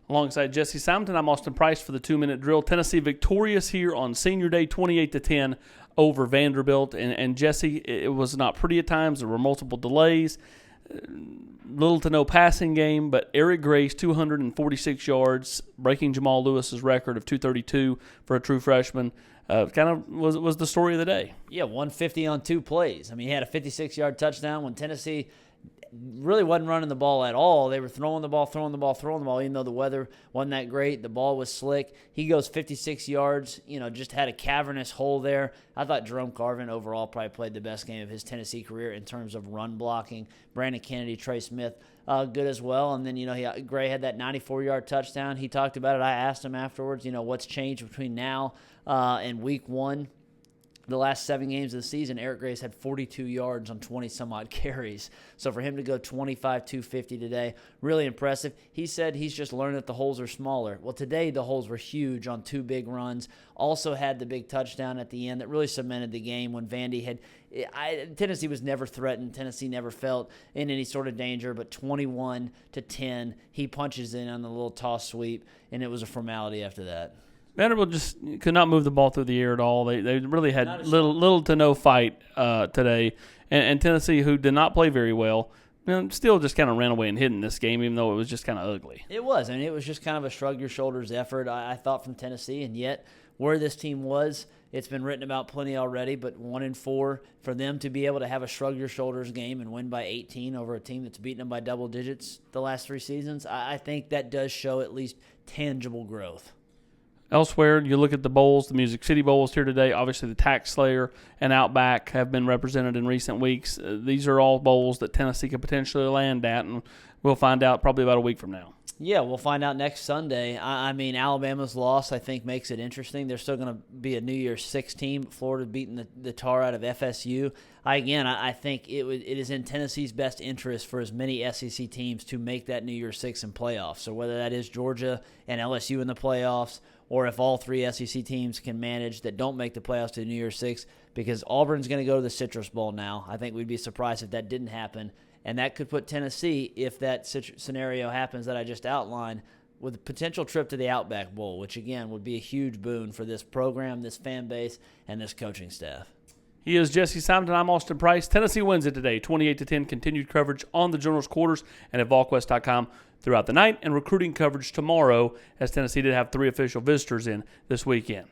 Alongside Jesse Simonton, I'm Austin Price for the 2-minute drill. Tennessee victorious here on Senior Day, 28-10 over Vanderbilt. And Jesse, it was not pretty at times. There were multiple delays. Little to no passing game, but Eric Grace, 246 yards, breaking Jamal Lewis's record of 232 for a true freshman. Kind of was the story of the day. Yeah, 150 on 2 plays. I mean, he had a 56-yard touchdown when Tennessee really wasn't running the ball at all. They were throwing the ball, even though the weather wasn't that great. The ball was slick. He goes 56 yards, just had a cavernous hole there. I thought Jerome Carvin overall probably played the best game of his Tennessee career in terms of run blocking. Brandon Kennedy, Trey Smith, good as well. And then, Gray had that 94-yard touchdown. He talked about it. I asked him afterwards, what's changed between now and week 1. The last 7 games of the season, Eric Grace had 42 yards on 20-some-odd carries. So for him to go 25-250 today, really impressive. He said he's just learned that the holes are smaller. Well, today the holes were huge on 2 big runs. Also had the big touchdown at the end that really cemented the game when Vandy had Tennessee was never threatened. Tennessee never felt in any sort of danger, but 21-10, he punches in on the little toss sweep, and it was a formality after that. Vanderbilt just could not move the ball through the air at all. They really had little to no fight today. And Tennessee, who did not play very well, still just kind of ran away and hid in this game, even though it was just kind of ugly. It was. I mean, it was just kind of a shrug-your-shoulders effort, I thought, from Tennessee. And yet, where this team was, it's been written about plenty already, but 1-4, for them to be able to have a shrug-your-shoulders game and win by 18 over a team that's beaten them by double digits the last 3 seasons, I think that does show at least tangible growth. Elsewhere, you look at the bowls, the Music City Bowl is here today. Obviously, the Tax Slayer and Outback have been represented in recent weeks. These are all bowls that Tennessee could potentially land at, and we'll find out probably about a week from now. Yeah, we'll find out next Sunday. I mean, Alabama's loss, I think, makes it interesting. They're still going to be a New Year's 6 team. Florida beating the tar out of FSU. I think it is in Tennessee's best interest for as many SEC teams to make that New Year's 6 in playoffs. So whether that is Georgia and LSU in the playoffs, or if all 3 SEC teams can manage that don't make the playoffs to the New Year's 6, because Auburn's going to go to the Citrus Bowl now. I think we'd be surprised if that didn't happen. And that could put Tennessee, if that scenario happens that I just outlined, with a potential trip to the Outback Bowl, which, again, would be a huge boon for this program, this fan base, and this coaching staff. He is Jesse Simonton. I'm Austin Price. Tennessee wins it today, 28-10. Continued coverage on the Journal's Quarters and at VolQuest.com throughout the night, and recruiting coverage tomorrow, as Tennessee did have 3 official visitors in this weekend.